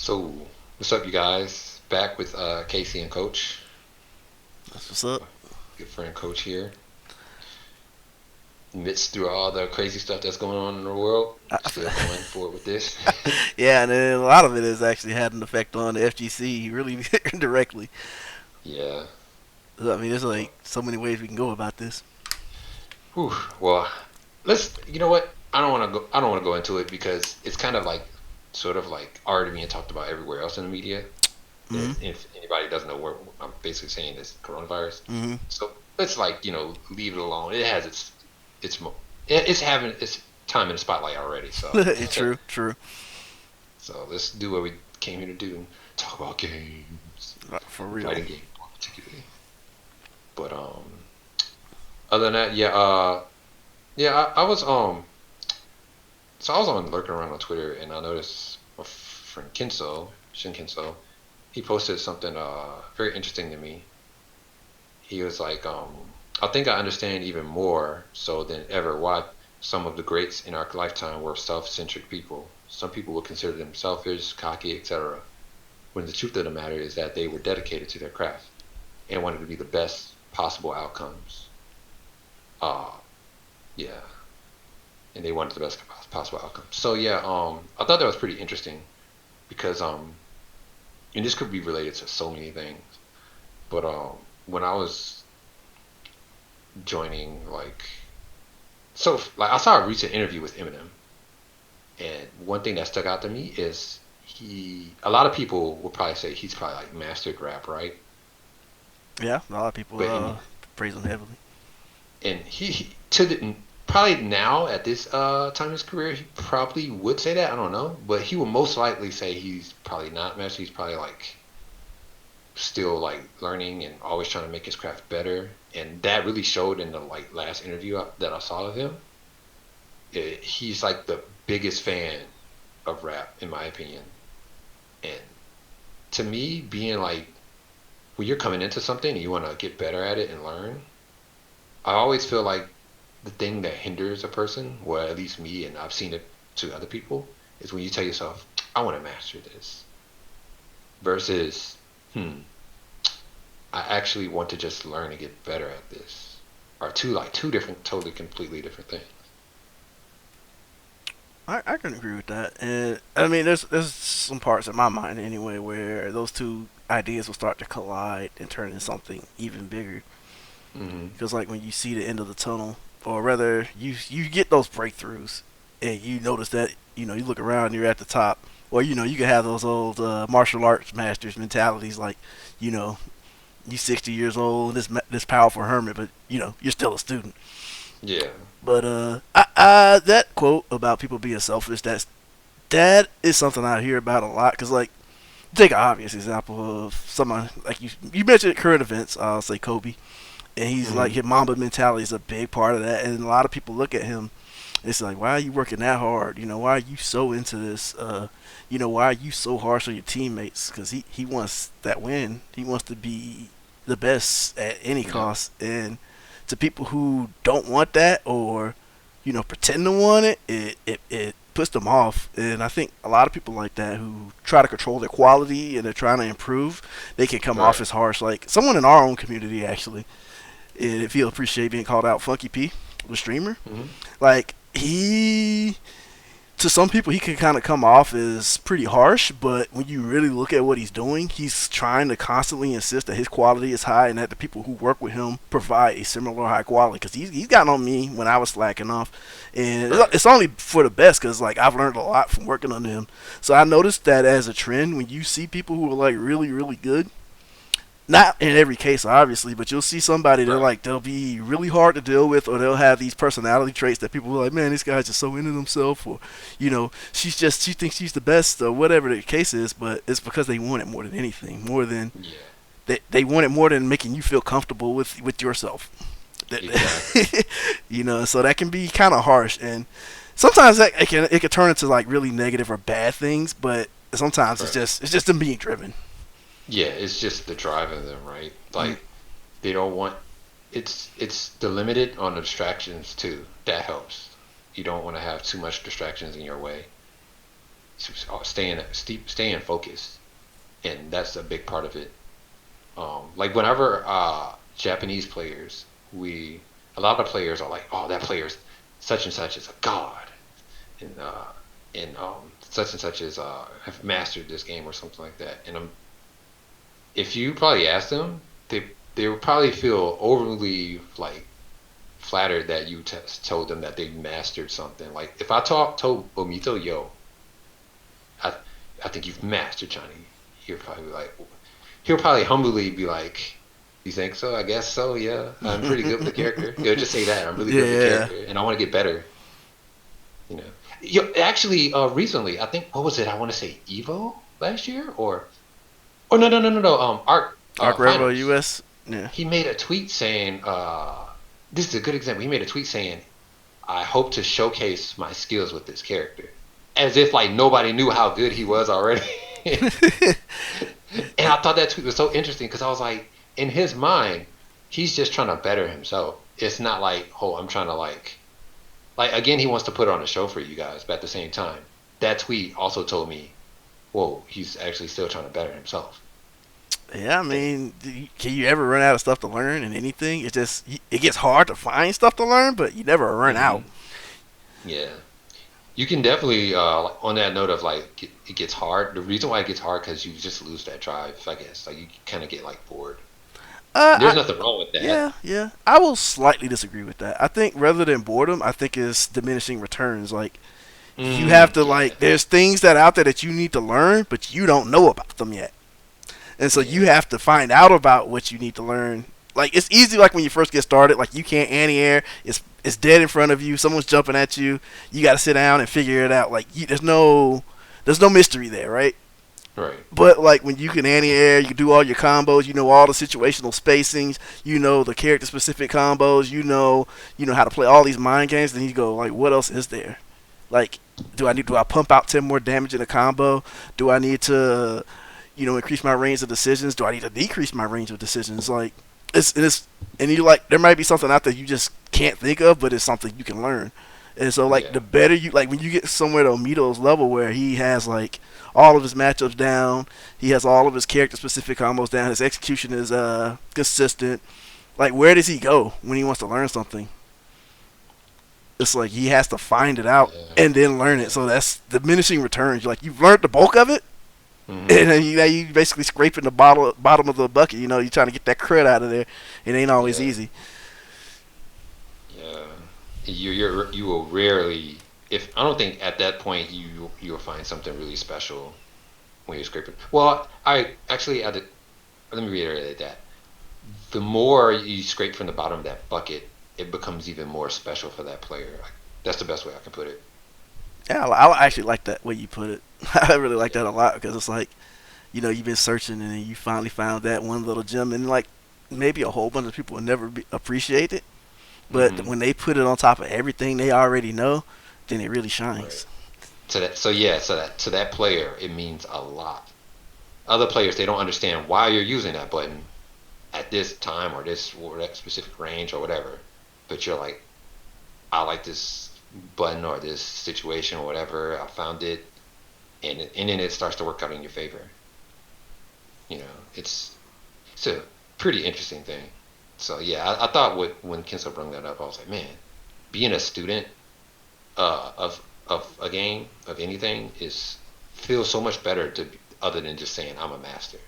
So, what's up, you guys? Back with Casey and Coach. That's what's up. Good friend Coach here. Amidst through all the crazy stuff that's going on in the world, still going forward with this. Yeah, and then a lot of it has actually had an effect on the FGC, really indirectly. Yeah. I mean, there's like so many ways we can go about this. Whew. Well, let's. You know what? I don't want to go. I don't want to go into it because it's kind of like, sort of like already being talked about everywhere else in the media. Mm-hmm. If anybody doesn't know what I'm basically saying is coronavirus. Mm-hmm. So let's leave it alone. It has its it's having its time in the spotlight already. So It's true, true. so let's do what we came here to do. Talk about games, For real. fighting games particularly. But other than that, yeah, yeah, I was so I was on lurking around on Twitter and I noticed my friend Kinso, Shin Kinso, he posted something very interesting to me. He was like, I think I understand even more so than ever why some of the greats in our lifetime were self-centric people. Some people would consider them selfish, cocky, etc. When the truth of the matter is that they were dedicated to their craft and wanted to be the best possible outcomes. Uh, yeah, and they wanted the best possible outcomes. So yeah, I thought that was pretty interesting because and this could be related to so many things. But when I was joining like I saw a recent interview with Eminem, and one thing that stuck out to me is a lot of people will probably say he's probably like mastered rap, right? Yeah, a lot of people But in praise him heavily. and he to the probably now at this time in his career he probably would say that, I don't know, but he will most likely say he's probably not mastered. He's probably like still like learning and always trying to make his craft better, and that really showed in the like last interview that I saw of him. He's like the biggest fan of rap in my opinion. And to me, being like when you're coming into something and you want to get better at it and learn, I always feel like the thing that hinders a person, well, at least me, and I've seen it to other people, is when you tell yourself, I want to master this, versus, hmm, I actually want to just learn and get better at this. Are two different, totally, completely different things. I can agree with that, and I mean, there's some parts in my mind anyway where those two ideas will start to collide and turn into something even bigger. Hmm. Because like when you see the end of the tunnel, or rather you get those breakthroughs, and you notice that you look around, you're at the top, or you can have those old martial arts masters mentalities like you know you 60 years old, this powerful hermit, but you're still a student. Yeah. But that quote about people being selfish, that is something I hear about a lot. Because like take an obvious example of someone like you mentioned current events. I'll say Kobe, and he's like Hmm. his Mamba mentality is a big part of that. And a lot of people look at him. It's like, why are you working that hard? Why are you so into this? Why are you so harsh on your teammates? Because he wants that win. He wants to be the best at any Yeah. cost. And to people who don't want that or pretend to want it puts them off. And I think a lot of people like that who try to control their quality and they're trying to improve, they can come off Right. as harsh. Like someone in our own community actually, and if you'll appreciate being called out, Funky P, the streamer. Hmm. Like he, to some people, he can kind of come off as pretty harsh, but when you really look at what he's doing, he's trying to constantly insist that his quality is high and that the people who work with him provide a similar high quality. Because he's gotten on me when I was slacking off, and Right. it's only for the best. Because like I've learned a lot from working under him, so I noticed that as a trend when you see people who are like really really good, not in every case obviously, but you'll see somebody Right. they'll be really hard to deal with, or they'll have these personality traits that people are like, man, this guy's just so into himself, or she thinks she's the best, or whatever the case is. But it's because they want it more than anything, more than Yeah. they want it more than making you feel comfortable with yourself. Exactly. So that can be kind of harsh, and sometimes that it can turn into like really negative or bad things, but sometimes Right. it's just them being driven. Yeah, it's just the drive in them, right? Mm, Like they don't want it's the limited on the distractions too. That helps. You don't want to have too much distractions in your way. staying focused, and that's a big part of it. Like whenever Japanese players, we a lot of players are like, oh, that player's such and such is a god, and such and such is have mastered this game or something like that. And if you probably ask them, they would probably feel overly like flattered that you told them that they mastered something. Like if I told Omito, yo, I I think you've mastered Johnny. He'll probably humbly be like, "You think so? I guess so. Yeah, I'm pretty good with the character." He'll just say that I'm really good with the Yeah. character, and I want to get better. You know, actually, recently, I think what was it? I want to say Evo last year, or no. Arc Arc Revo Finals. US. Yeah. He made a tweet saying, "This is a good example." He made a tweet saying, "I hope to showcase my skills with this character," as if like nobody knew how good he was already. And I thought that tweet was so interesting because I was like, in his mind, he's just trying to better himself. It's not like, oh, I'm trying to like again, he wants to put on a show for you guys, but at the same time, that tweet also told me, whoa, he's actually still trying to better himself. Yeah, I mean, can you ever run out of stuff to learn in anything? It just it gets hard to find stuff to learn, but you never run Hmm. out. Yeah, you can definitely on that note of like it gets hard. The reason why it gets hard because you just lose that drive, I guess. Like you kind of get like bored. I There's nothing wrong with that. Yeah, yeah. I will slightly disagree with that. I think rather than boredom, I think it's diminishing returns. Like you have to Yeah, like there's things that out there that you need to learn, but you don't know about them yet. And so you yeah, have to find out about what you need to learn. Like it's easy like when you first get started, like you can't anti-air, it's dead in front of you, someone's jumping at you, you got to sit down and figure it out. Like there's no mystery there, right? right. But like when you can anti-air, you can do all your combos. You know all the situational spacings. You know the character-specific combos. You know how to play all these mind games. Then you go like, what else is there? Like, do I pump out 10 more damage in a combo? Do I need to increase my range of decisions? Do I need to decrease my range of decisions? Like, it's and you like there might be something out there you just can't think of, but it's something you can learn. And so like Yeah, the better you like when you get somewhere to Omito's level where he has like all of his matchups down, he has all of his character specific combos down, his execution is consistent. Like where does he go when he wants to learn something? It's like he has to find it out yeah, and then learn it. yeah. So that's diminishing returns. Like you've learned the bulk of it, Hmm. and then you basically scraping the bottom of the bucket. You're trying to get that cred out of there. It ain't always Yeah, easy. yeah. You will rarely, if I don't think at that point you'll find something really special when you're scraping. Well, I actually let me reiterate that. The more you scrape from the bottom of that bucket, it becomes even more special for that player. Like, that's the best way I can put it. Yeah, I actually like that way you put it. I really like Yeah. that a lot because it's like you've been searching and then you finally found that one little gem, and like maybe a whole bunch of people will never appreciate it, but Hmm. when they put it on top of everything they already know, then it really Right. shines. So that player, it means a lot. Other players, they don't understand why you're using that button at this time or that specific range or whatever. But you're like, I like this button or this situation or whatever. I found it, and then it starts to work out in your favor. You know, it's a pretty interesting thing. So yeah, I thought when Kenzo brought that up, I was like, man, being a student of a game of anything is feels so much better other than just saying I'm a master.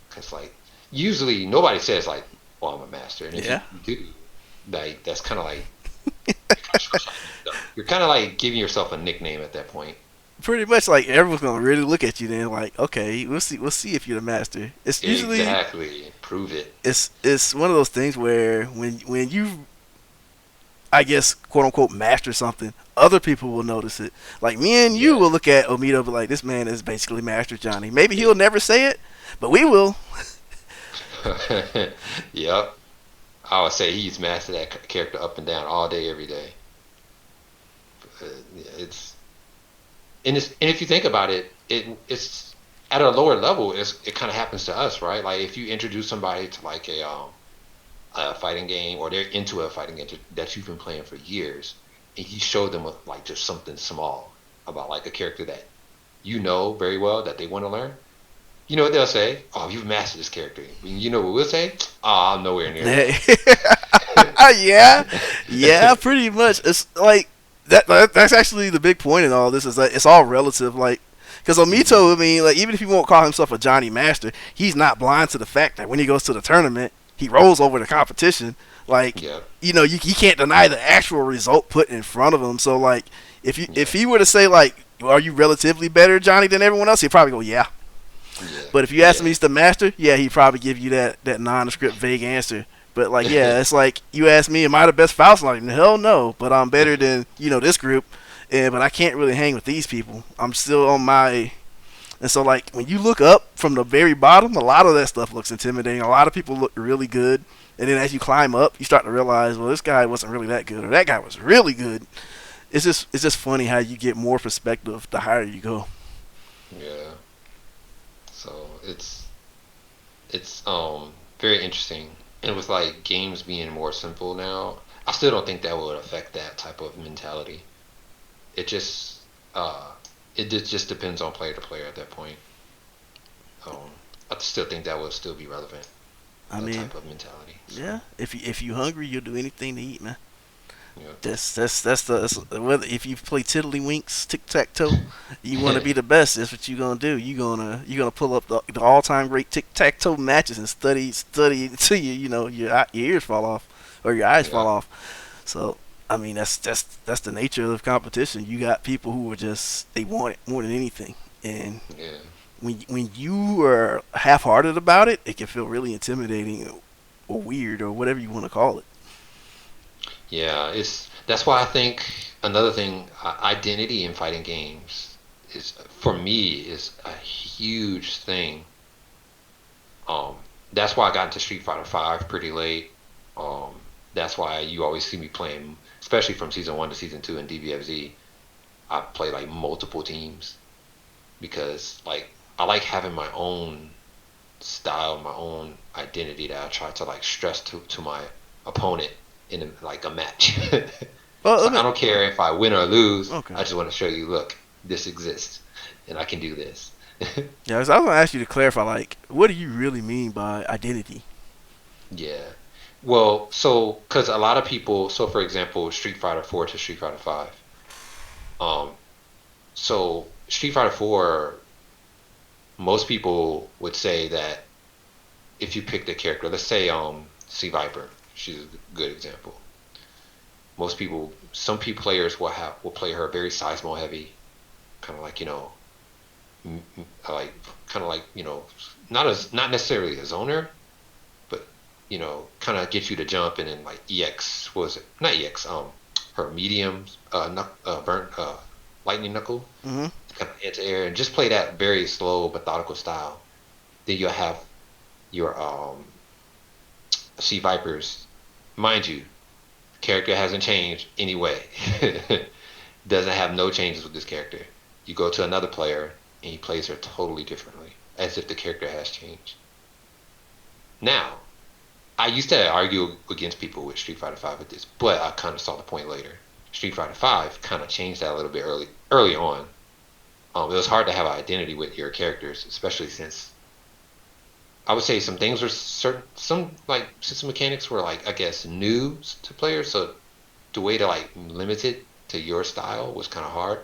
Because like usually nobody says like, "Well, I'm a master," and if you Yeah, do, like that's kind of like you're kind of like giving yourself a nickname at that point. pretty much like everyone's gonna really look at you then like, okay, we'll see if you're the master. It's usually Exactly, prove it. it's one of those things where when you I guess quote unquote master something, other people will notice it. Like me and you Yeah. will look at Omito and be like, this man is basically Master Johnny. Maybe he'll never say it, but we will. Yep. I would say he's mastered that character up and down all day, every day. Yeah, and if you think about it, it's at a lower level. It kind of happens to us, right? Like if you introduce somebody to like a fighting game, or they're into a fighting game that you've been playing for years, and you show them like just something small about like a character that you know very well that they want to learn, you know what they'll say? Oh, you've mastered this character. You know what we'll say? Oh, I'm nowhere near Hey. that. Yeah, yeah, pretty much. It's like that's actually the big point in all this is that it's all relative. Like, because Hmm. Omito, I mean, like even if he won't call himself a Johnny Master, he's not blind to the fact that when he goes to the tournament, he rolls over the competition. Like, Yeah, you can't deny the actual result put in front of him. So like, if yeah, he were to say like, are you relatively better, Johnny, than everyone else? He'd probably go, yeah. yeah, But if you ask him, yeah, he's the master. Yeah, he'd probably give you that nondescript, vague answer. But like, yeah, it's like you ask me, am I the best Faust? Like, hell no. But I'm better than this group. But I can't really hang with these people. I'm still on my. And so like when you look up from the very bottom, a lot of that stuff looks intimidating. A lot of people look really good. And then as you climb up, you start to realize, well, this guy wasn't really that good, or that guy was really good. It's just funny how you get more perspective the higher you go. yeah. So it's very interesting. And with like games being more simple now, I still don't think that would affect that type of mentality. It just uh just depends on player to player at that point. I still think that would still be relevant, I that mean, type of mentality. So yeah, if you hungry, you'll do anything to eat, man. yeah, That's whether if you play tiddlywinks, tic tac toe, you want to be the best. That's what you're gonna do. You gonna pull up the all time great tic tac toe matches and study until your ears fall off or your eyes yeah, fall off. So I mean that's the nature of competition. You got people who are just they want it more than anything, and yeah, when you are half hearted about it, it can feel really intimidating or weird or whatever you want to call it. yeah. It's that's why I think another thing, identity in fighting games is for me is a huge thing. Um, that's why I got into Street Fighter Five pretty late. Um, that's why you always see me playing, especially from season one to season two in DBFZ. I play like multiple teams because like I like having my own style, my own identity that I try to like stress to my opponent in like a match. Well, So let me. I don't care if I win or lose. Okay. I just want to show you, look, this exists, and I can do this. Yeah, so I was gonna ask you to clarify, like, what do you really mean by identity? Yeah. Well, so because a lot of people, so for example, Street Fighter 4 to Street Fighter 5. Um, so Street Fighter 4, most people would say that if you pick the character, let's say C Viper, she's a good example. Some people players will play her very Seismo heavy, kind of like like kind of like not necessarily a zoner, but kind of get you to jump and then like EX was it not EX her medium burnt lightning knuckle Mm-hmm. kind of into air and just play that very slow methodical style. Then you'll have your Sea Vipers, mind you, character hasn't changed anyway. Doesn't have no changes with this character. You go to another player and he plays her totally differently, as if the character has changed. Now, I used to argue against people with Street Fighter Five with this, but I kind of saw the point later. Street Fighter Five kind of changed that a little bit early on. It was hard to have an identity with your characters, especially since I would say some things were some like system mechanics were like I guess new to players, so the way to like limit it to your style was kind of hard,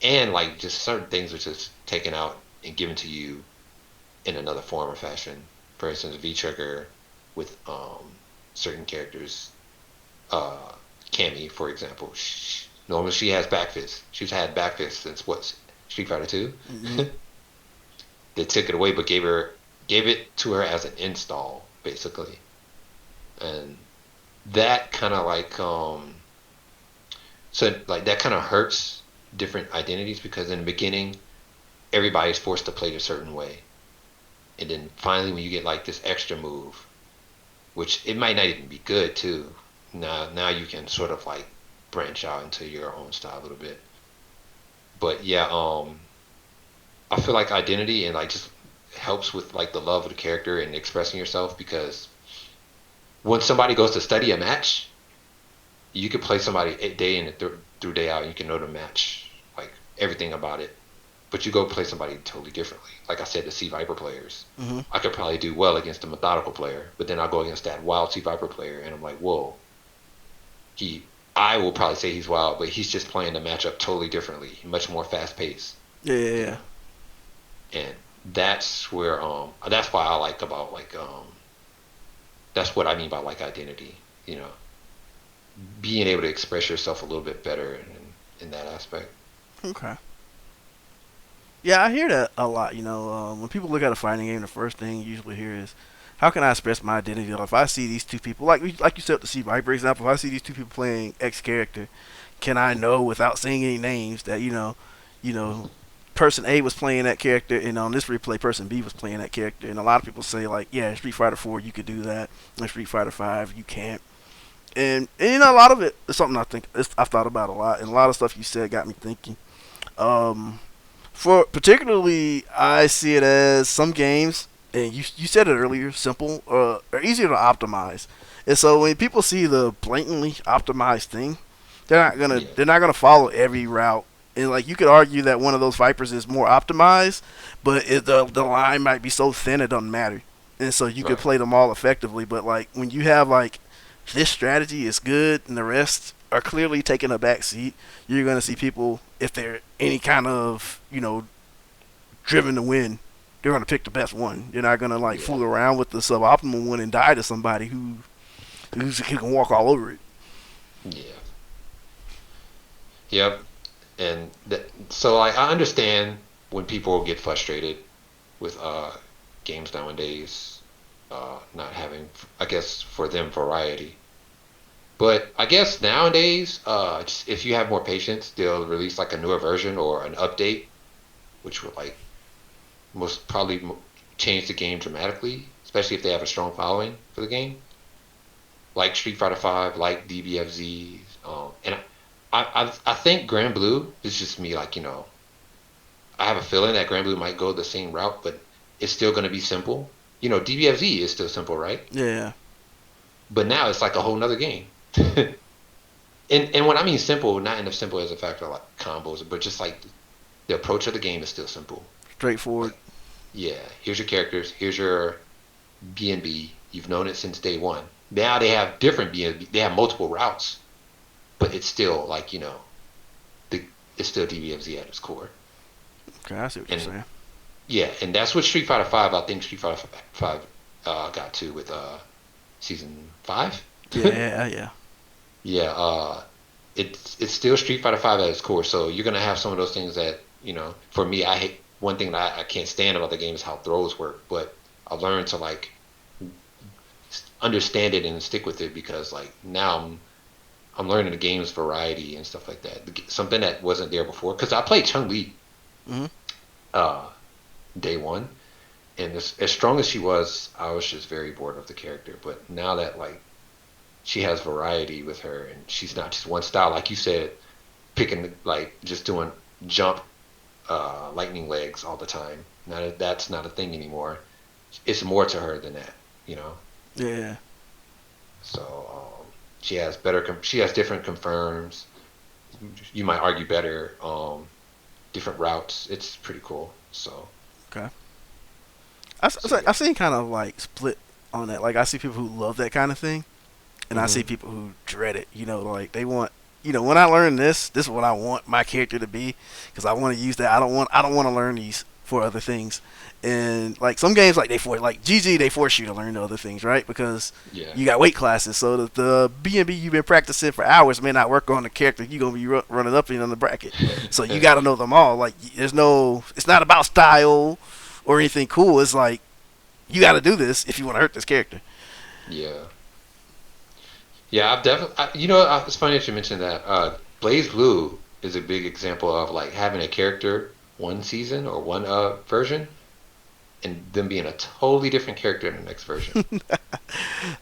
and like just certain things were just taken out and given to you in another form or fashion. For instance, V Trigger with certain characters, uh, Cammy, for example. Normally she has back fist. She's had back fist since what Street Fighter Two. Mm-hmm. They took it away, but gave it to her as an install, basically, and that kind of like so like that kind of hurts different identities because in the beginning everybody's forced to play a certain way, and then finally when you get like this extra move, which it might not even be good too. Now you can sort of like branch out into your own style a little bit. But yeah, I feel like identity and like just helps with like the love of the character and expressing yourself because when somebody goes to study a match, you could play somebody day in and through day out and you can know the match, like everything about it. But you go play somebody totally differently. Like I said, the Sea Viper players. Hmm. I could probably do well against a methodical player, but then I'll go against that wild Sea Viper player, and I'm like, whoa, he. I will probably say he's wild, but he's just playing the matchup totally differently, much more fast paced, Yeah, yeah, you yeah. know. And that's why I like about that's what I mean by like identity, you know, being able to express yourself a little bit better in that aspect. Okay. Yeah, I hear that a lot. When people look at a fighting game, the first thing you usually hear is, "How can I express my identity?" If I see these two people, like you said, with the C Viper example, if I see these two people playing X character, can I know without saying any names that you know, person A was playing that character, and on this replay, person B was playing that character. And a lot of people say like, yeah, in Street Fighter 4 you could do that, in Street Fighter 5 you can't. And a lot of it is something I've thought about a lot, and a lot of stuff you said got me thinking. Um, for particularly, I see it as some games, and you said it earlier, simple or easier to optimize. And so when people see the blatantly optimized thing, Yeah, they're not gonna follow every route. And like you could argue that one of those Vipers is more optimized, but the line might be so thin it doesn't matter. And so you could right. play them all effectively. But like when you have like this strategy is good and the rest are clearly taking a back seat, you're gonna see people, if they're any kind of driven to win, they're gonna pick the best one. They're not gonna like Yeah, fool around with the suboptimal one and die to somebody who can walk all over it. yeah, yep. And so like I understand when people get frustrated with games nowadays, not having, I guess, for them variety. But I guess nowadays, just if you have more patience, they'll release like a newer version or an update, which will like most probably change the game dramatically, especially if they have a strong following for the game, like Street Fighter Five, like DBFZ. And I think Grand Blue is just me, like, I have a feeling that Grand Blue might go the same route, but it's still going to be simple. DBFZ is still simple, right? Yeah, But now it's like a whole nother game. And when I mean simple, not in the simple as a factor like combos, but just like the approach of the game is still simple. straightforward. Like, yeah, here's your characters, here's your B&B. You've known it since day one. Now they have different B&B. They have multiple routes, but it's still like the it's still DBFZ at its core. Okay, I see what you're And saying. yeah, and that's what Street Fighter Five. I think Street Fighter Five got to with season five. Yeah, yeah. Yeah, it's still Street Fighter Five at its core. So you're gonna have some of those things that For me, I hate one thing that I can't stand about the game is how throws work. But I learned to like understand it and stick with it because like now I'm learning the game's variety and stuff like that. Something that wasn't there before. Because I played Chun Li Hmm. uh, day one, and as strong as she was, I was just very bored of the character. But now that like she has variety with her, and she's not just one style, like you said, picking like just doing jump lightning legs all the time. Now that's not a thing anymore. It's more to her than that, you know. Yeah. So she has she has different confirms. You might argue better different routes. It's pretty cool. So Okay. so yeah. I've seen kind of like split on that. Like I see people who love that kind of thing, and I see Hmm. people who dread it. Like they want. When I learn this is what I want my character to be, because I want to use that. I don't want to learn these for other things. And like some games, like GG, they force you to learn the other things, right? Because Yeah. you got weight classes, so the B&B you've been practicing for hours may not work on the character you're gonna be running up in on the bracket. So you got to know them all. Like it's not about style or anything cool. It's like you got to do this if you want to hurt this character. Yeah. Yeah, I've definitely. It's funny that you mentioned that. Blaze Blue is a big example of like having a character one season or one version, and them being a totally different character in the next version.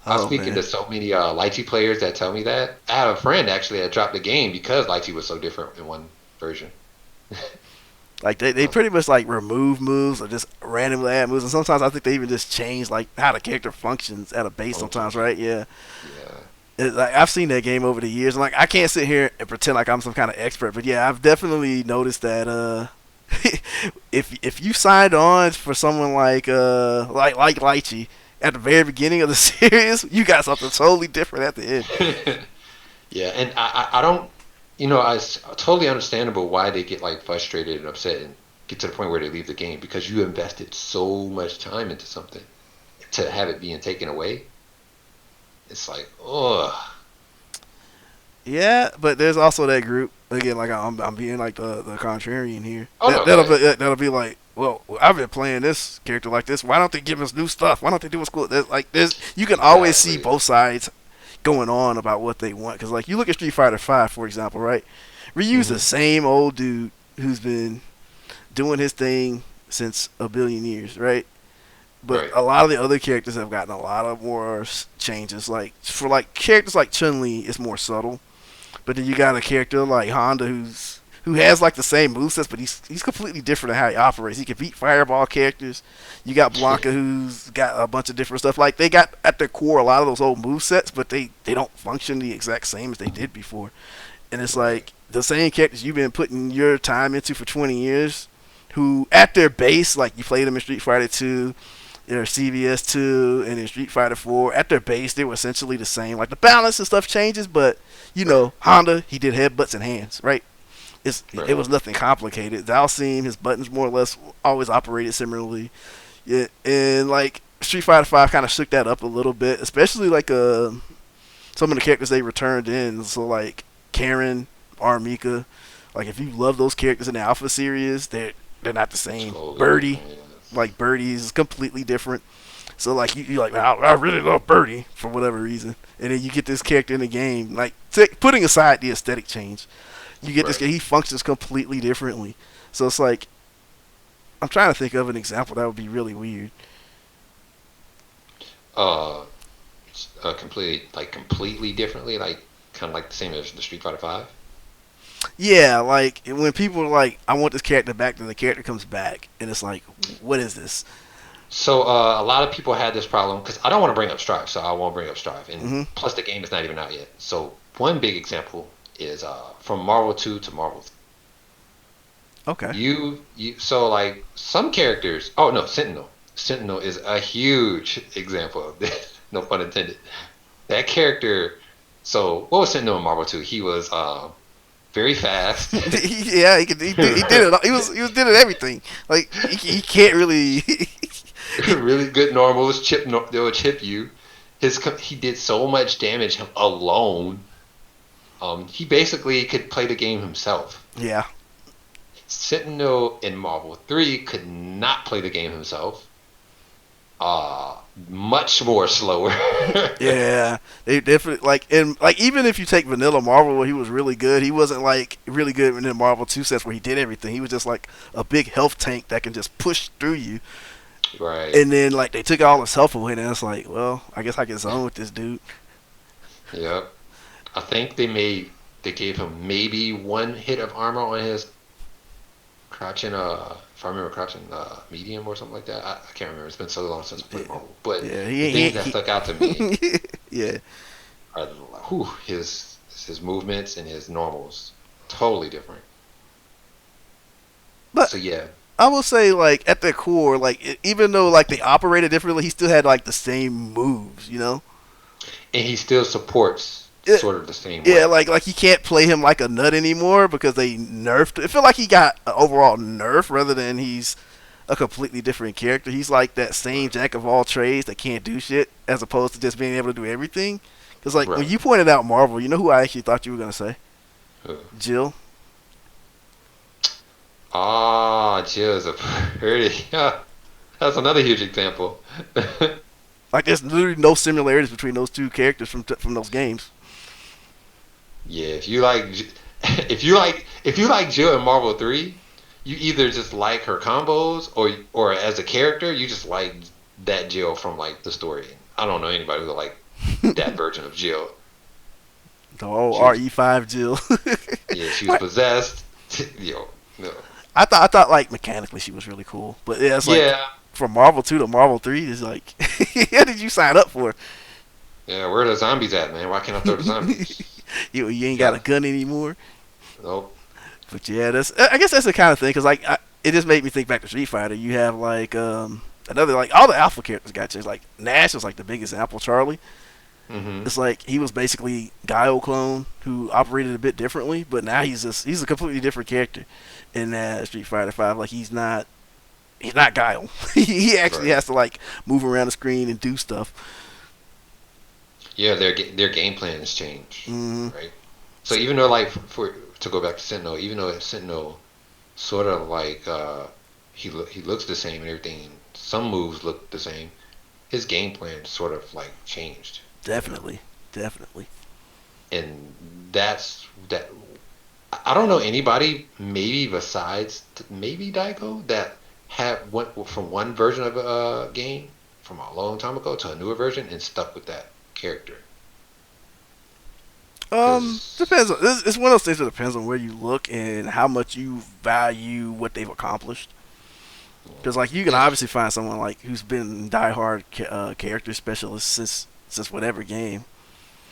I was Oh speaking man. to so many Lychee players that tell me that. I have a friend actually that dropped the game because Lychee was so different in one version. Like they Um, pretty much like remove moves or just randomly add moves, and sometimes I think they even just change like how the character functions at a base. Sometimes, functions. right? Yeah. Yeah. Like I've seen that game over the years, and like I can't sit here and pretend like I'm some kind of expert, but yeah, I've definitely noticed that. if you signed on for someone like Lychee at the very beginning of the series, you got something totally different at the end. Yeah, and I don't, it's totally understandable why they get like frustrated and upset and get to the point where they leave the game because you invested so much time into something to have it being taken away. It's like, ugh. Yeah, but there's also that group again. Like I'm being like the contrarian here. Oh no, go That'll ahead. be like, well, I've been playing this character like this. Why don't they give us new stuff? Why don't they do what's cool? Like there's you can always see Exactly. both sides going on about what they want. Because like you look at Street Fighter Five, for example, right? Ryu's the Hmm. same old dude who's been doing his thing since a billion years, right? But Right. a lot of the other characters have gotten a lot of more changes. Like for like characters like Chun Li, it's more subtle. But then you got a character like Honda who has like the same movesets, but he's completely different in how he operates. He can beat fireball characters. You got Blanca who's got a bunch of different stuff. Like they got at their core a lot of those old movesets, but they don't function the exact same as they did before. And it's Right. like the same characters you've been putting your time into for 20 years, who at their base, like you played them in Street Fighter 2, or CVS 2, and in Street Fighter 4, at their base they were essentially the same. Like the balance and stuff changes, but Right. Honda, he did headbutts and hands, right? It Right. was nothing complicated. Dhalsim, his buttons more or less always operated similarly. Yeah, and like Street Fighter 5 kind of shook that up a little bit, especially like some of the characters they returned in. So like Karen, Armika, like if you love those characters in the Alpha series, they're not the same. Totally Birdie, different. Yes. like Birdie is completely different. So like you like, I really love Birdie for whatever reason, and then you get this character in the game. Like putting aside the aesthetic change, you get this Right. he functions completely differently. So it's like I'm trying to think of an example that would be really weird. Uh, completely differently, like kind of like the same as the Street Fighter Five. Yeah, like when people are like, I want this character back, then the character comes back, and it's like, what is this? So a lot of people had this problem because I don't want to bring up Strive, so I won't bring up Strive, and Hmm. plus the game is not even out yet. So one big example is from Marvel 2 to Marvel. Okay. You so like some characters. Oh no, Sentinel. Sentinel is a huge example of this. No pun intended. That character. So what was Sentinel in Marvel 2? He was very fast. Yeah, he did it. He was did it everything. Like he can't really. Really good normals. Chip. They'll chip you. He did so much damage alone. He basically could play the game himself. Yeah, Sentinel in Marvel 3 could not play the game himself. Uh, Much more slower. yeah. They definitely like even if you take Vanilla Marvel where he was really good, he wasn't like really good in the Marvel 2 sets where he did everything. He was just like a big health tank that can just push through you. Right. And then like they took all his health away, and it's like, well, I guess I can zone with this dude. Yep. I think they gave him maybe one hit of armor on his crouching if I remember crouching medium or something like that. I can't remember. It's been so long since I played Yeah, Marvel. But yeah. the things that stuck out to me Yeah. are his movements and his normals. Totally different. But So yeah. I will say, like at their core, like even though like they operated differently, he still had like the same moves. And he still supports Yeah, sort of the same yeah. way. Like you can't play him like a nut anymore because they nerfed. It feel like he got an overall nerf rather than he's a completely different character. He's like that same jack of all trades that can't do shit, as opposed to just being able to do everything. Because like when Right. you pointed out Marvel, you know who I actually thought you were gonna say? Uh, Jill. Jill is a pretty. That's another huge example. Like there's literally no similarities between those two characters from those games. Yeah, if you like Jill in Marvel 3, you either just like her combos or as a character, you just like that Jill from like the story. I don't know anybody who like that version of Jill. The whole She was RE5 Jill. Yeah, she was possessed. No. I thought like mechanically she was really cool, but yeah, it's like Yeah. from Marvel 2 to Marvel 3 is like, what did you sign up for? Yeah, where are the zombies at, man? Why can't I throw the zombies? You ain't got a Yeah. gun anymore. Nope. But yeah, I guess that's the kind of thing because like it just made me think back to Street Fighter. You have like another like all the alpha characters got changed. Like Nash was like the big example. Charlie, Mm-hmm. it's like he was basically Guile clone who operated a bit differently, but now he's a completely different character in Street Fighter Five. Like he's not Guile. He actually Right. has to like move around the screen and do stuff. Yeah, their game plans change, Mm-hmm. right? So even though like for to go back to Sentinel, even though Sentinel sort of like he looks the same and everything, some moves look the same. His game plan sort of like changed, you know, Definitely, definitely. and that. I don't know anybody, maybe besides maybe Daigo, that had went from one version of a game from a long time ago to a newer version and stuck with that character. Because Depends. It's one of those things that depends on where you look and how much you value what they've accomplished. Because like you can yeah, obviously find someone like who's been diehard character specialist since whatever game.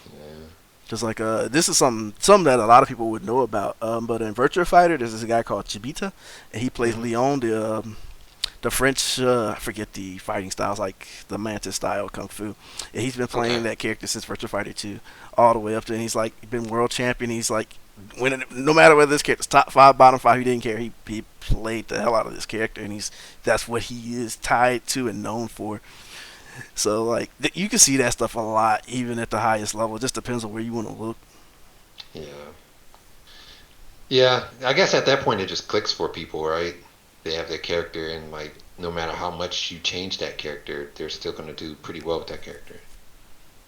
yeah, Just like this is something that a lot of people would know about. But in Virtua Fighter, there's this guy called Chibita, and he plays hmm Leon, the French. I forget the fighting styles, like the Mantis style kung fu. And he's been okay, playing that character since Virtua Fighter 2, all the way up to, and he's like been world champion. He's like winning no matter whether this character's top five, bottom five. He didn't care. He played the hell out of this character, and that's what he is tied to and known for. So like you can see that stuff a lot, even at the highest level. It just depends on where you want to look. yeah, yeah. I guess at that point it just clicks for people, right? They have their character, and like no matter how much you change that character, they're still gonna do pretty well with that character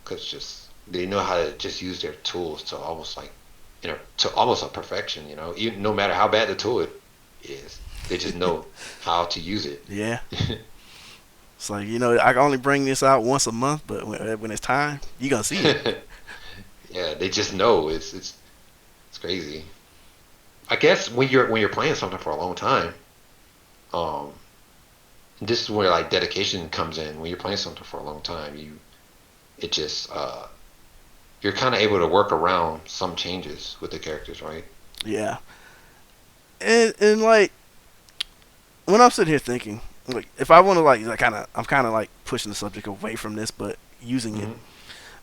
because just they know how to just use their tools to almost like to almost a perfection. Even no matter how bad the tool is, they just know how to use it. Yeah. It's like, I can only bring this out once a month, but when it's time, you gonna see it. Yeah, they just know it's crazy. I guess when you're playing something for a long time, um, this is where like dedication comes in. When you're playing something for a long time, it just you're kind of able to work around some changes with the characters, right? Yeah. And like when I'm sitting here thinking, like if I want to like I'm kind of like pushing the subject away from this, but using it. Hmm.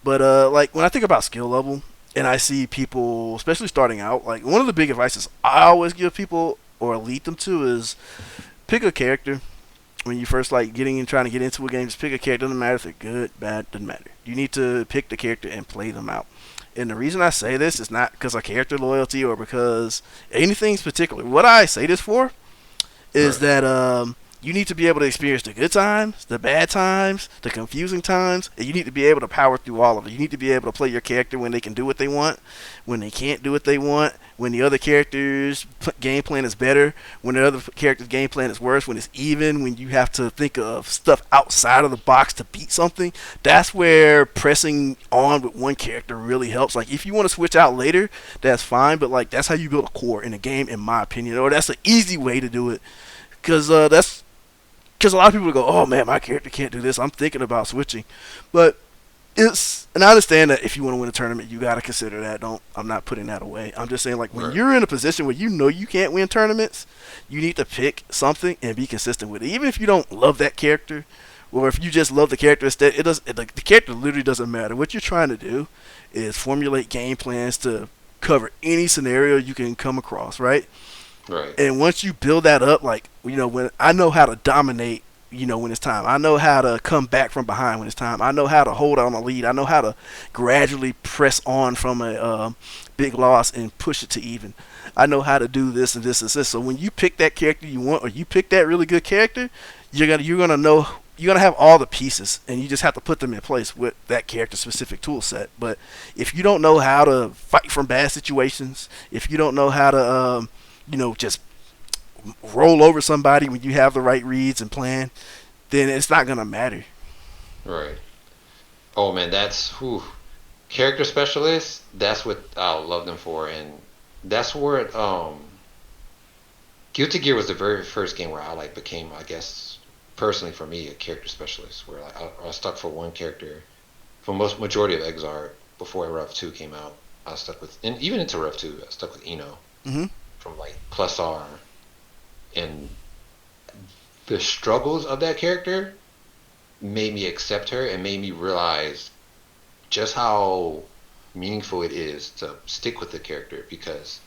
But like when I think about skill level and I see people, especially starting out, like one of the big advices I always give people or lead them to is pick a character when you first like getting and trying to get into a game. Just pick a character. Doesn't matter if they're good, bad, doesn't matter. You need to pick the character and play them out. And the reason I say this is not because of character loyalty or because anything's particular. What I say this for is Right, that you need to be able to experience the good times, the bad times, the confusing times, and you need to be able to power through all of it. You need to be able to play your character when they can do what they want, when they can't do what they want, when the other character's game plan is better, when the other character's game plan is worse, when it's even, when you have to think of stuff outside of the box to beat something. That's where pressing on with one character really helps. Like if you want to switch out later, that's fine, but like that's how you build a core in a game, in my opinion, or that's an easy way to do it. That's because a lot of people go, "Oh man, my character can't do this. I'm thinking about switching," but and I understand that if you want to win a tournament, you got to consider that. Don't I'm not putting that away. I'm just saying like when right, you're in a position where you know you can't win tournaments, you need to pick something and be consistent with it. Even if you don't love that character, or if you just love the character instead, the character literally doesn't matter. What you're trying to do is formulate game plans to cover any scenario you can come across, right? right, And once you build that up, like when I know how to dominate, when it's time. I know how to come back from behind when it's time. I know how to hold on a lead. I know how to gradually press on from a big loss and push it to even. I know how to do this and this and this. So when you pick that character you want, or you pick that really good character, you're gonna know. You're gonna have all the pieces, and you just have to put them in place with that character specific tool set. But if you don't know how to fight from bad situations, if you don't know how to just roll over somebody when you have the right reads and plan, then it's not gonna matter. right. Oh man, that's whew. Character specialists. That's what I love them for, and that's where Guilty Gear was the very first game where I like became, I guess, personally for me, a character specialist. Where like I was stuck for one character for most majority of Exarch before Rev 2 came out. I was stuck with, and even into Rev 2, I was stuck with Eno Hmm. from like Plus R, and the struggles of that character made me accept her and made me realize just how meaningful it is to stick with the character because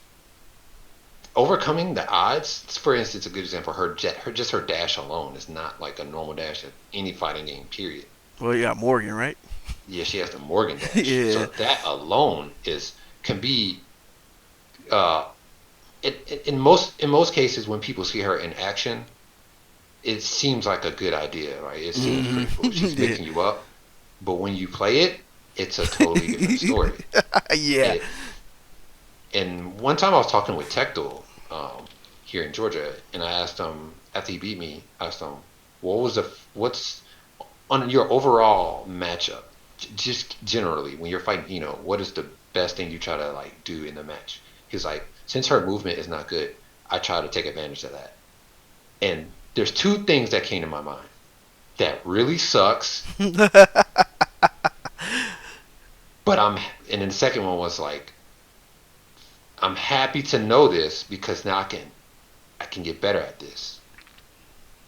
overcoming the odds, for instance, a good example, her dash alone is not like a normal dash in any fighting game, period. Well, you got Morgan, right? Yeah, she has the Morgan dash. Yeah. So that alone can be uh in most cases when people see her in action, it seems like a good idea, right? It seems pretty cool. She's Yeah. mixing you up. But when you play it, it's a totally different story. Yeah. And, and one time I was talking with Tectal here in Georgia, and I asked him after he beat me, I asked him, what's on your overall matchup, just generally when you're fighting, what is the best thing you try to like do in the match? He's like, since her movement is not good, I try to take advantage of that. And there's two things that came to my mind. That really sucks, but and then the second one was like, I'm happy to know this because now I can get better at this.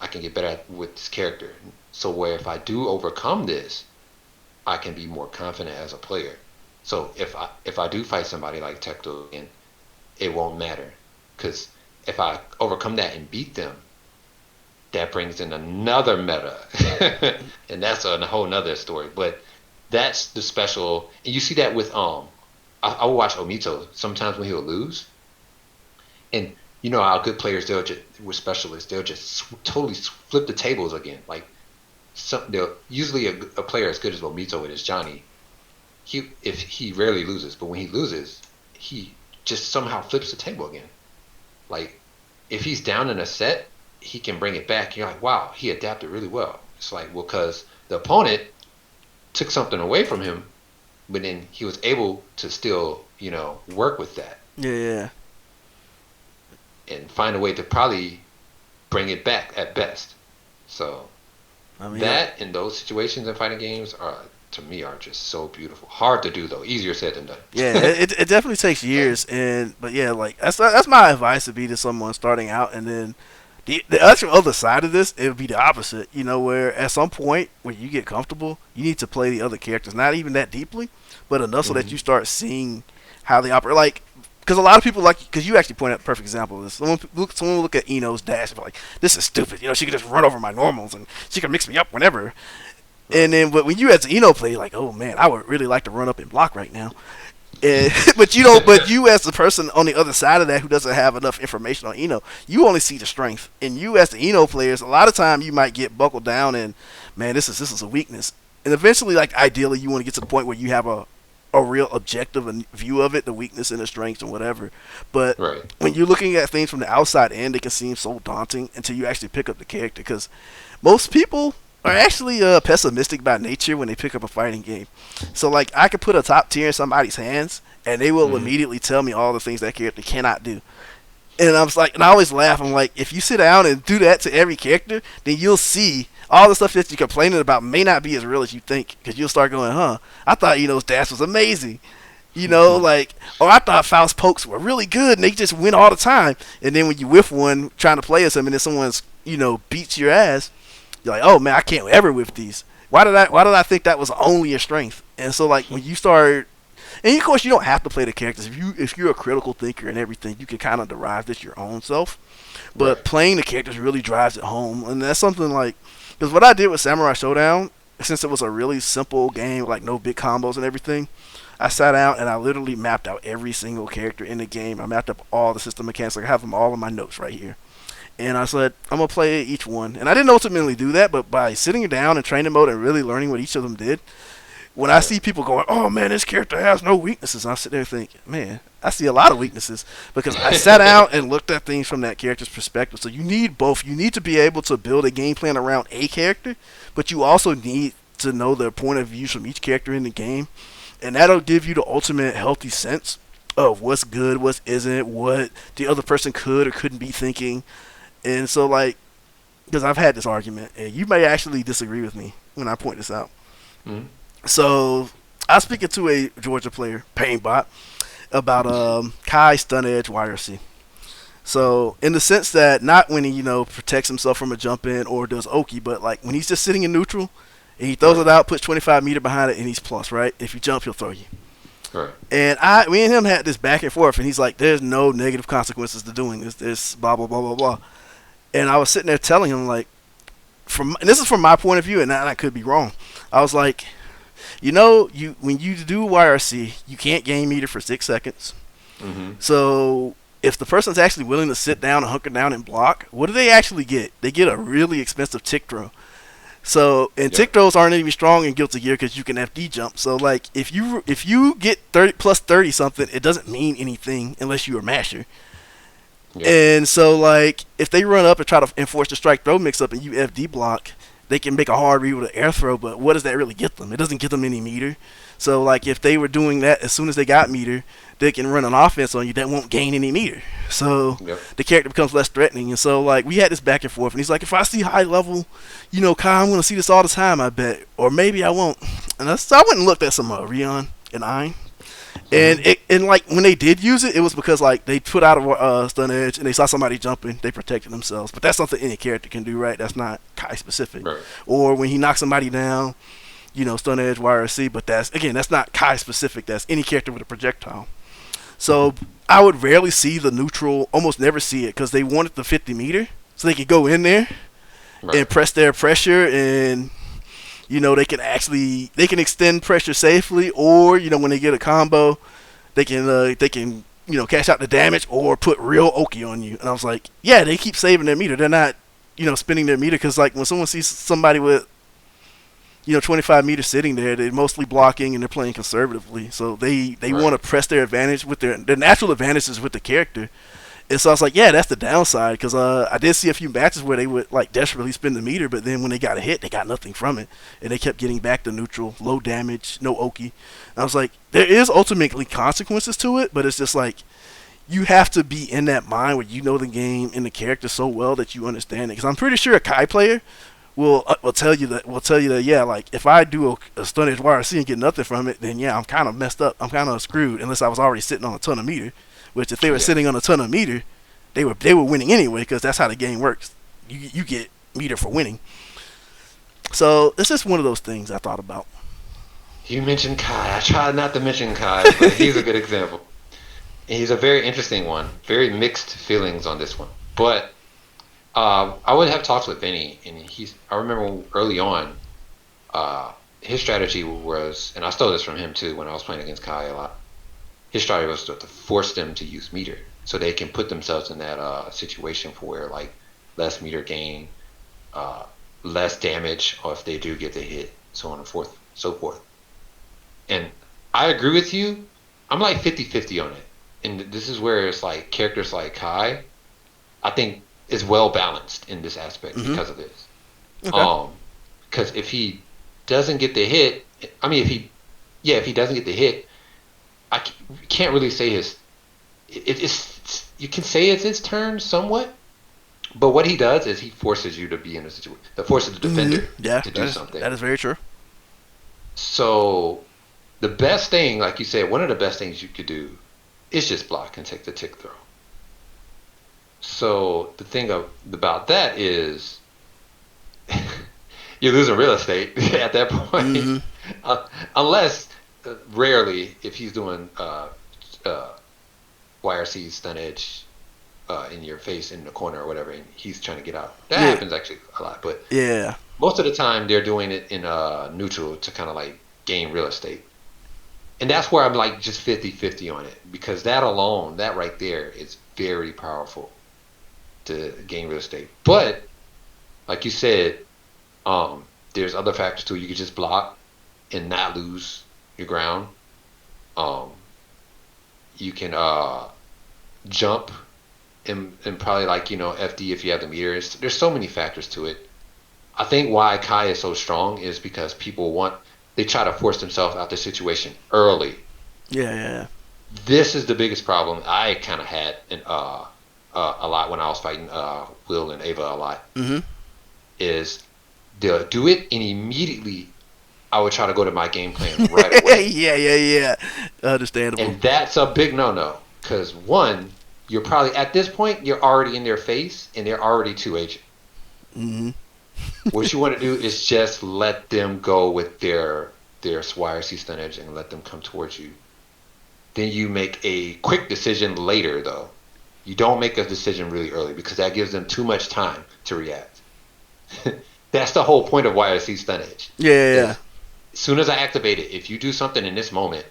I can get better with this character. So where if I do overcome this, I can be more confident as a player. So if I do fight somebody like Tecto again, it won't matter because if I overcome that and beat them, that brings in another meta, and that's a whole nother story. But that's the special, and you see that with I will watch Omito sometimes when he'll lose, and you know how good players with specialists they'll just totally flip the tables again. Like they'll usually a player as good as Omito is Johnny. If he rarely loses, but when he loses, he just somehow flips the table again. Like if he's down in a set, he can bring it back. You're like, wow, he adapted really well. It's like, well, because the opponent took something away from him, but then he was able to still, work with that Yeah. and find a way to probably bring it back at best. So I mean, that and those situations in fighting games to me, are just so beautiful. Hard to do though. Easier said than done. yeah, it definitely takes years, but yeah, like that's my advice would be to someone starting out, and then the actual other side of this, it would be the opposite. Where at some point when you get comfortable, you need to play the other characters, not even that deeply, but enough so that you start seeing how they operate. Like, because a lot of people because you actually pointed out a perfect example of this. Someone will look at Ino's dash and be like, "This is stupid." She can just run over my normals and she can mix me up whenever. And then, but when you as an Eno player, you're like, oh man, I would really like to run up and block right now. And, but you don't. But you as the person on the other side of that who doesn't have enough information on Eno, you only see the strength. And you as the Eno players, a lot of time you might get buckled down and, man, this is a weakness. And eventually, like ideally, you want to get to the point where you have a real objective view of it, the weakness and the strengths and whatever. But Right. when you're looking at things from the outside in, it can seem so daunting until you actually pick up the character. Because most people are actually pessimistic by nature when they pick up a fighting game. So like I could put a top tier in somebody's hands and they will immediately tell me all the things that character cannot do. And I was like, and I always laugh. I'm like, if you sit down and do that to every character, then you'll see all the stuff that you're complaining about may not be as real as you think. Because you'll start going, I thought dash was amazing. Like, I thought Faust pokes were really good and they just win all the time. And then when you whiff one trying to play as him and then someone's, beats your ass, you're like, oh man, I can't ever whiff these. Why did I think that was only a strength? And so like when you start, and of course you don't have to play the characters. If you're a critical thinker and everything, you can kind of derive this your own self. But Right. playing the characters really drives it home, and that's something like because what I did with Samurai Showdown, since it was a really simple game, like no big combos and everything, I sat down and I literally mapped out every single character in the game. I mapped up all the system mechanics. Like I have them all in my notes right here. And I said, I'm going to play each one. And I didn't ultimately do that, but by sitting down in training mode and really learning what each of them did, when I see people going, oh man, this character has no weaknesses, I sit there and think, man, I see a lot of weaknesses because I sat down and looked at things from that character's perspective. So you need both. You need to be able to build a game plan around a character, but you also need to know the point of views from each character in the game. And that'll give you the ultimate healthy sense of what's good, what isn't, what the other person could or couldn't be thinking. And so, like, because I've had this argument, and you may actually disagree with me when I point this out. Mhm. So, I was speaking to a Georgia player, Painbot, about Kai Stun Edge YRC. So in the sense that not when he protects himself from a jump in or does Oki, but like when he's just sitting in neutral and he throws Right. it out, puts 25 meter behind it, and he's plus, right? If you jump, he'll throw you. Right. And we and him had this back and forth, and he's like, "There's no negative consequences to doing this. This blah blah blah blah blah." And I was sitting there telling him like, and this is from my point of view, and I could be wrong. I was like, you when you do YRC, you can't gain meter for 6 seconds. Mm-hmm. So if the person's actually willing to sit down and hunker down and block, what do they actually get? They get a really expensive tick throw. So and Yep. tick throws aren't even strong in Guilty Gear because you can FD jump. So like if you get 30 plus 30 something, it doesn't mean anything unless you're a masher. Yep. And so like if they run up and try to enforce the strike throw mix up and you FD block, they can make a hard read with an air throw. But what does that really get them? It doesn't get them any meter. So like if they were doing that as soon as they got meter, they can run an offense on you that won't gain any meter. So Yep. the character becomes less threatening. And so like we had this back and forth, and he's like, if I see high level, Kai, I'm gonna see this all the time, I bet, or maybe I won't. And so I went and looked at some Rion and Ein, and like when they did use it, it was because like they put out a stun edge and they saw somebody jumping, they protected themselves. But that's something any character can do, right? That's not Kai specific. Right. Or when he knocks somebody down, stun edge YRC, but that's not Kai specific. That's any character with a projectile. So I would rarely see the neutral, almost never see it, because they wanted the 50 meter, so they could go in there Right. and press their pressure, and they can extend pressure safely, or when they get a combo, they can cash out the damage or put real Oki on you. And I was like, yeah, they keep saving their meter. They're not spending their meter, because like when someone sees somebody with 25 meters sitting there, they're mostly blocking and they're playing conservatively. So they Right. want to press their advantage with their natural advantages with the character. And so I was like, yeah, that's the downside, because I did see a few matches where they would like desperately spend the meter, but then when they got a hit, they got nothing from it, and they kept getting back to neutral, low damage, no Oki. And I was like, there is ultimately consequences to it, but it's just like you have to be in that mind where you know the game and the character so well that you understand it. Because I'm pretty sure a Kai player will tell you that yeah, like if I do a stun edge YRC and get nothing from it, then yeah, I'm kind of messed up. I'm kind of screwed unless I was already sitting on a ton of meter. Which if they were Yeah. sitting on a ton of meter, they were winning anyway, because that's how the game works. You get meter for winning. So it's just one of those things I thought about. You mentioned Kai. I tried not to mention Kai, but he's a good example. And he's a very interesting one. Very mixed feelings on this one. But I would have talks with Vinny, and I remember early on, his strategy was, and I stole this from him too when I was playing against Kai a lot. His strategy was to force them to use meter, so they can put themselves in that situation for where like less meter gain, less damage, or if they do get the hit, so on and so forth. And I agree with you. I'm like 50-50 on it. And this is where it's like characters like Kai, I think, is well balanced in this aspect because of this. Okay. Because if he doesn't get the hit, I mean, if he doesn't get the hit, can't really say it's you can say it's his turn somewhat, but what he does is he forces you to be in a situation that forces the defender Yeah, to do something. that is very true. So the best thing, like you said, one of the best things you could do is just block and take the tick throw. So the thing about that is you're losing real estate at that point, unless rarely if he's doing YRC stun edge in your face in the corner or whatever, and he's trying to get out. That happens actually a lot, but Yeah. most of the time they're doing it in neutral to kind of like gain real estate. And that's where I'm like just 50-50 on it, because that alone, that right there is very powerful to gain real estate. But like you said, there's other factors too. You could just block and not lose your ground. You can jump and probably like FD if you have the meters. There's so many factors to it. I think why Kai is so strong is because they try to force themselves out the situation early. Yeah. This is the biggest problem I kind of had a lot when I was fighting Will and Ava a lot. Is they'll do it and immediately I would try to go to my game plan right away. yeah. Understandable. And that's a big no-no, because one, you're probably at this point you're already in their face and they're already 2H. Mm-hmm. What you want to do is just let them go with their YRC stun edge and let them come towards you. Then you make a quick decision later, though. You don't make a decision really early because that gives them too much time to react. That's the whole point of YRC stun edge. Yeah. As soon as I activate it, if you do something in this moment,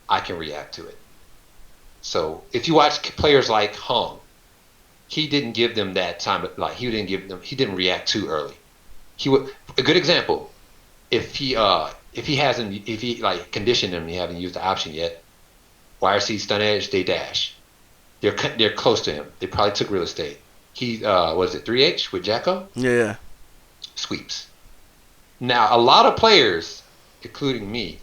I can react to it. So if you watch players like Hung, he didn't give them that time. Like he didn't react too early. A good example. If he like conditioned him, he haven't used the option yet. YRC stun edge, they dash. They're close to him. They probably took real estate. He was it 3H with Jacko? Yeah. Sweeps. Now a lot of players, including me,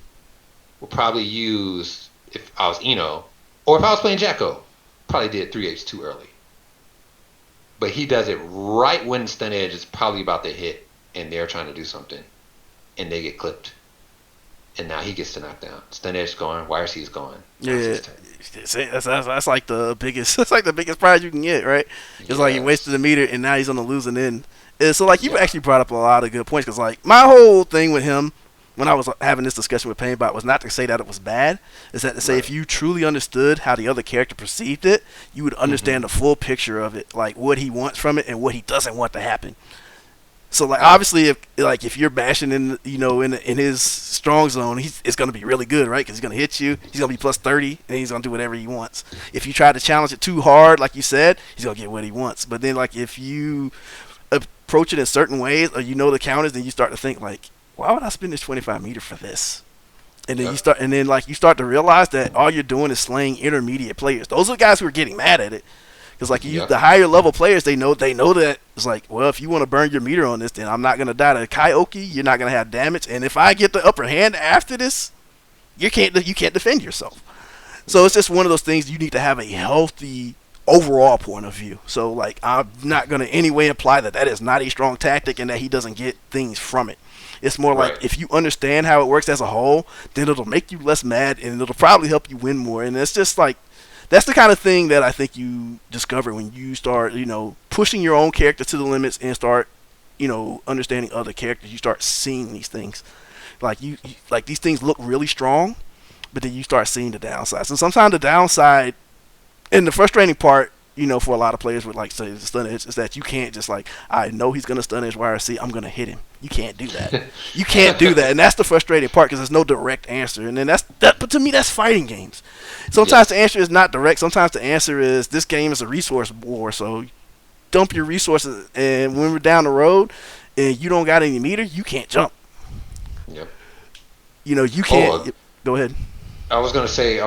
will probably use if I was Eno or if I was playing Jacko, probably did 3H too early. But he does it right when stun edge is probably about to hit and they're trying to do something and they get clipped. And now he gets to knock down. Stun edge going, YRC is going. Yeah, that's like the biggest. That's like the biggest prize you can get, right? It's like he wasted a meter and now he's on the losing end. And so like you've actually brought up a lot of good points because like my whole thing with him when I was having this discussion with Painbot was not to say that it was bad. Is that to say if you truly understood how the other character perceived it, you would understand the full picture of it, like what he wants from it and what he doesn't want to happen. So like obviously if you're bashing in in his strong zone, it's gonna be really good, right? Because he's gonna hit you, he's gonna be plus 30, and he's gonna do whatever he wants. If you try to challenge it too hard, like you said, he's gonna get what he wants. But then like if you approach it in certain ways, or the counters, then you start to think like, why would I spend this 25 meter for this? And then you start to realize that all you're doing is slaying intermediate players. Those are the guys who are getting mad at it. Because like the higher level players, they know that it's like, well, if you want to burn your meter on this, then I'm not gonna die to Kaioki. You're not gonna have damage, and if I get the upper hand after this, you can't defend yourself. So it's just one of those things you need to have a healthy overall point of view. So like I'm not gonna in any way imply that is not a strong tactic and that he doesn't get things from it. It's more like if you understand how it works as a whole, then it'll make you less mad and it'll probably help you win more. And it's just like. That's the kind of thing that I think you discover when you start, pushing your own character to the limits and start, understanding other characters. You start seeing these things, like like these things look really strong, but then you start seeing the downside. So sometimes the downside, and the frustrating part, for a lot of players with like say the stun edge is that you can't just like I know he's gonna stun edge YRC, I'm gonna hit him. You can't do that. You can't do that, and that's the frustrating part because there's no direct answer. And then but to me that's fighting games. Sometimes the answer is not direct. Sometimes the answer is this game is a resource war. So dump your resources, and when we're down the road and you don't got any meter, you can't jump. Yep. You can't. Go ahead. I was gonna say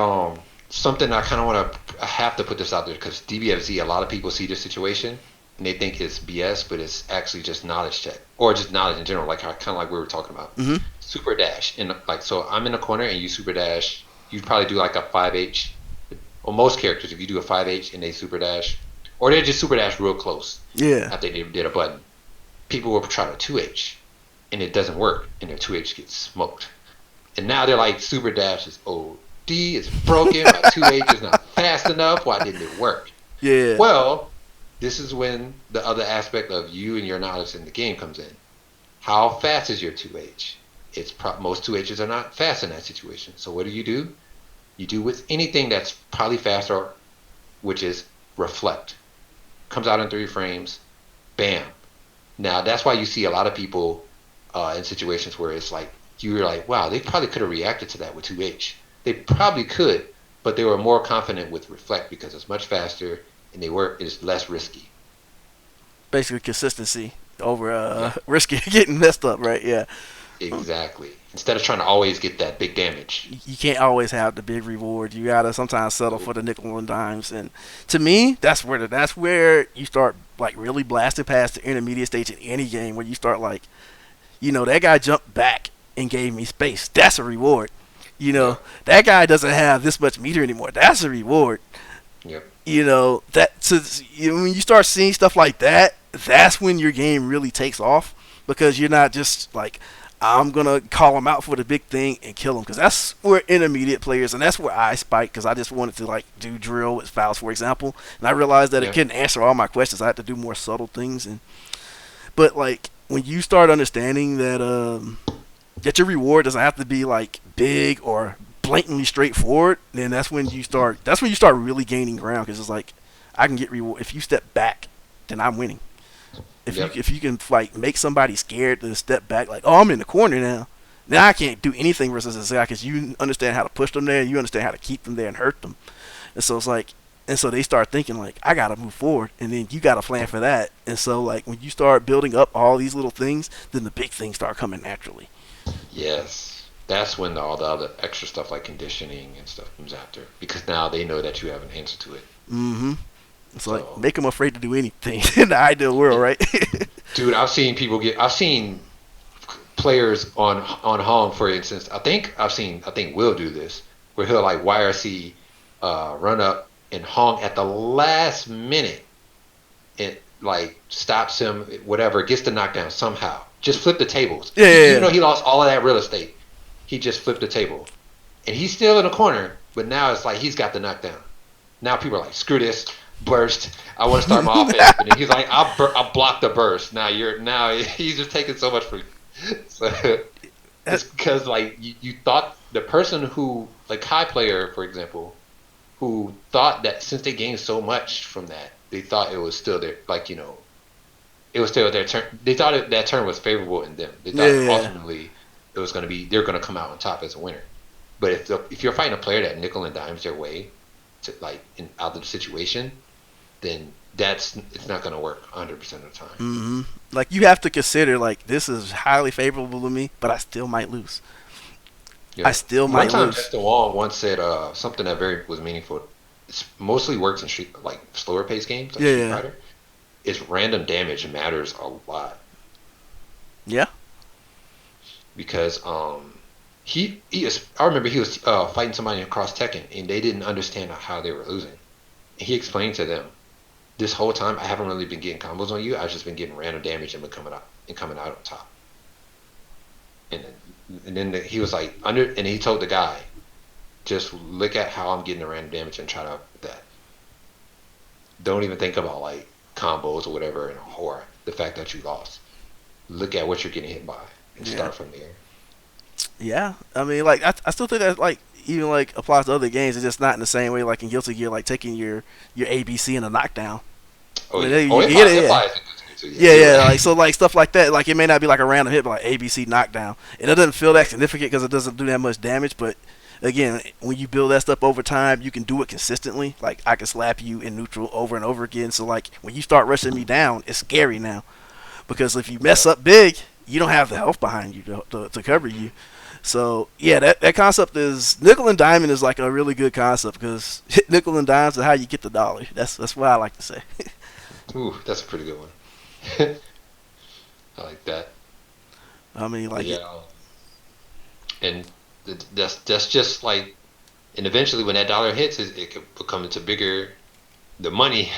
something I kind of want to. I have to put this out there because DBFZ. A lot of people see this situation and they think it's BS, but it's actually just knowledge check or just knowledge in general, like kind of like we were talking about. Mm-hmm. Super dash and like so I'm in the corner and you super dash. You'd probably do like a 5H. Well, most characters, if you do a 5H and they super dash, or they just super dash real close. Yeah. After they did a button, people will try to 2H, and it doesn't work, and their 2H gets smoked. And now they're like, super dash is OD, it's broken, my 2H is not fast enough, why didn't it work? Yeah. Well, this is when the other aspect of you and your knowledge in the game comes in. How fast is your 2H? Most 2Hs are not fast in that situation. So what do? You do with anything that's probably faster, which is reflect. Comes out in 3 frames, bam. Now that's why you see a lot of people in situations where it's like you're like, wow, they probably could have reacted to that with 2H. They probably could, but they were more confident with reflect because it's much faster and it's less risky. Basically, consistency over risky getting messed up, right? Yeah. Exactly. Instead of trying to always get that big damage. You can't always have the big reward. You gotta sometimes settle for the nickel and dimes. And to me, that's where you start like really blasting past the intermediate stage in any game where you start like, that guy jumped back and gave me space. That's a reward. That guy doesn't have this much meter anymore. That's a reward. Yep. When you start seeing stuff like that, that's when your game really takes off because you're not just like, I'm gonna call him out for the big thing and kill him because that's where intermediate players and that's where I spiked because I just wanted to like do drill with fouls, for example, and I realized that it Yeah. couldn't answer all my questions. I had to do more subtle things, and but like when you start understanding that your reward doesn't have to be like big or blatantly straightforward, then that's when you start really gaining ground because it's like I can get reward if you step back, then I'm winning. Yep. If you can like make somebody scared to step back, like oh I'm in the corner now, now I can't do anything versus this guy because you understand how to push them there, you understand how to keep them there and hurt them, and so it's like. And so they start thinking like I gotta move forward, and then you gotta plan for that. And so like when you start building up all these little things, then the big things start coming naturally. Yes. That's when all the other extra stuff like conditioning and stuff comes after because now they know that you have an answer to it. Mm-hmm. It's like So, make them afraid to do anything in the ideal world, right? dude, I've seen players on home, for instance. I think Will do this where he'll like YRC run up and Hong at the last minute it like stops him, whatever, gets the knockdown somehow. Just flip the tables. Yeah, yeah, Even yeah. though he lost all of that real estate, he just flipped the table, and he's still in the corner. But now it's like he's got the knockdown. Now people are like, screw this, burst. I want to start my offense, and he's like, I blocked the burst. Now he's just taking so much for you. So it's because like you thought the person who like high player, for example, who thought that since they gained so much from that, they thought it was still their like it was still their turn. They thought that turn was favorable in them. They thought Yeah, ultimately it was going to be they're going to come out on top as a winner. But if you're fighting a player that nickel and dimes their way to like out of the situation, then it's not going to work 100% of the time. mm-hmm. Like you have to consider like this is highly favorable to me, but I still might lose. I Yeah. still One might time, lose. Justin Wong once said something that very was meaningful. It mostly works in like slower paced games like Yeah, Street yeah, Fighter. Is random damage matters a lot yeah, because he is. I remember he was fighting somebody across Tekken and they didn't understand how they were losing. And he explained to them, this whole time I haven't really been getting combos on you. I've just been getting random damage and coming out on top. And then he was like and he told the guy, just look at how I'm getting the random damage and try to that. Don't even think about like combos or whatever in a horror. The fact that you lost. Look at what you're getting hit by and yeah, start from there. yeah. I mean, like I still think that like even like applies to other games. It's just not in the same way like in Guilty Gear, like taking your ABC in a knockdown. I Oh mean, yeah. you Oh, can get it, it yeah. applies to yeah. Yeah, You're yeah, right. like so, like stuff like that. Like it may not be like a random hit, but like ABC knockdown, and it doesn't feel that significant because it doesn't do that much damage. But again, when you build that stuff over time, you can do it consistently. Like I can slap you in neutral over and over again. So like when you start rushing me down, it's scary now because if you mess Yeah. up big, you don't have the health behind you to cover you. So yeah, that concept is nickel and diamond is like a really good concept because nickel and dimes is how you get the dollar. That's what I like to say. Ooh, that's a pretty good one. I like that. I mean, But like it, yeah, and that's just like, and eventually when that dollar hits, it could become into bigger the money.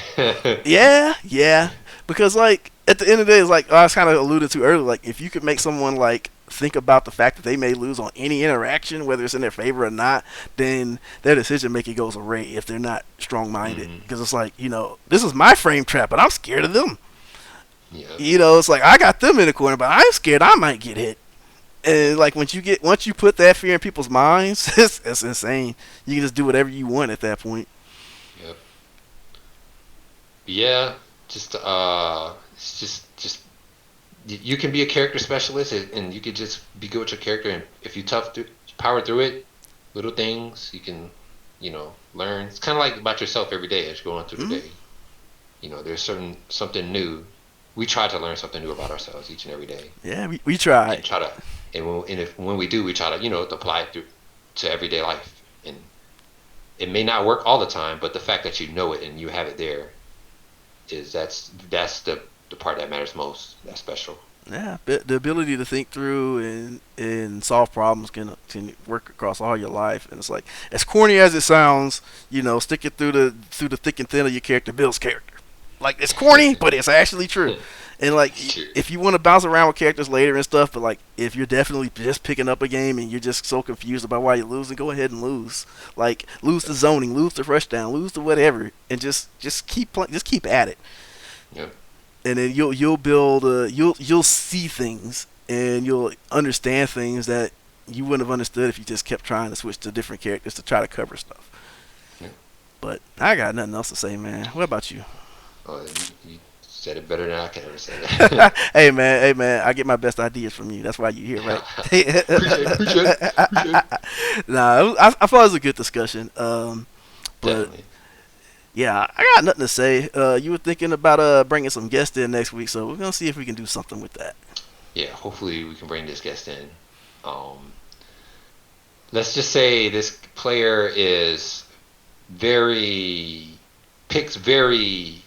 yeah, yeah. Because like at the end of the day, it's like I was kind of alluded to earlier. Like if you could make someone like think about the fact that they may lose on any interaction, whether it's in their favor or not, then their decision making goes array if they're not strong minded. Hmm. Because it's like this is my frame trap, but I'm scared of them. Yeah, It's like I got them in the corner, but I'm scared I might get hit. And like once you put that fear in people's minds, it's insane. You can just do whatever you want at that point. yep, yeah. Just it's just you can be a character specialist and you could just be good with your character, and if you power through it, little things you can learn. It's kind of like about yourself every day as you're going through Mhm. the day. There's something new. We try to learn something new about ourselves each and every day, Yeah, we tried. and try to when we do, we try to to apply it to everyday life. And it may not work all the time, but the fact that you know it and you have it there that's the part that matters most. That's special. Yeah, the ability to think through and solve problems can work across all your life, and it's like as corny as it sounds, stick it through the thick and thin of your character builds character. Like it's corny, but it's actually true. And like, Sure. if you want to bounce around with characters later and stuff, but like if you're definitely just picking up a game and you're just so confused about why you're losing, go ahead and lose. Like lose the zoning, lose the rush down, lose the whatever, and just keep playing, just keep at it. Yep. And then you'll build you'll see things and you'll understand things that you wouldn't have understood if you just kept trying to switch to different characters to try to cover stuff. Yep. But I got nothing else to say, man. What about you? Oh, you said it better than I can ever say that. Hey man, I get my best ideas from you. That's why you're here, right? Appreciate it. Nah, I thought it was a good discussion. But Definitely. yeah, I got nothing to say. You were thinking about bringing some guests in next week, so we're gonna see if we can do something with that. Yeah, hopefully we can bring this guest in. Um, let's just say this player is very picks very,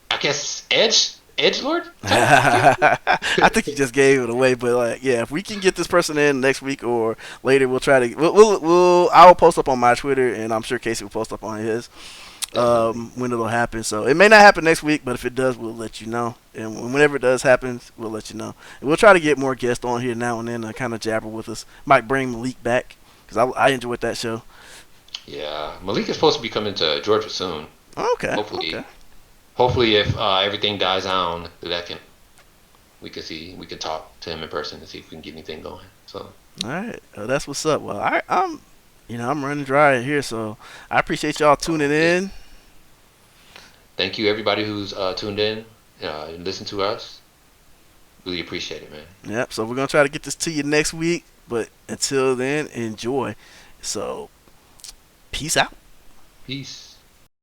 I guess, edge lord type. I think you just gave it away, but like, yeah, if we can get this person in next week or later, we'll try to. I'll post up on my Twitter, and I'm sure Casey will post up on his. Definitely. When it'll happen. So it may not happen next week, but if it does, we'll let you know. And whenever it does happen, we'll let you know. And we'll try to get more guests on here now and then to kind of jabber with us. Might bring Malik back because I enjoyed that show. Yeah, Malik is supposed to be coming to Georgia soon. Okay. Hopefully, Okay. hopefully if everything dies down, we can talk to him in person and see if we can get anything going. So All right. That's what's up. Well, I'm running dry here, so I appreciate y'all tuning yeah. in. Thank you everybody who's tuned in and listened to us. Really appreciate it, man. Yep. So we're gonna try to get this to you next week, but until then, enjoy. So, peace out. Peace.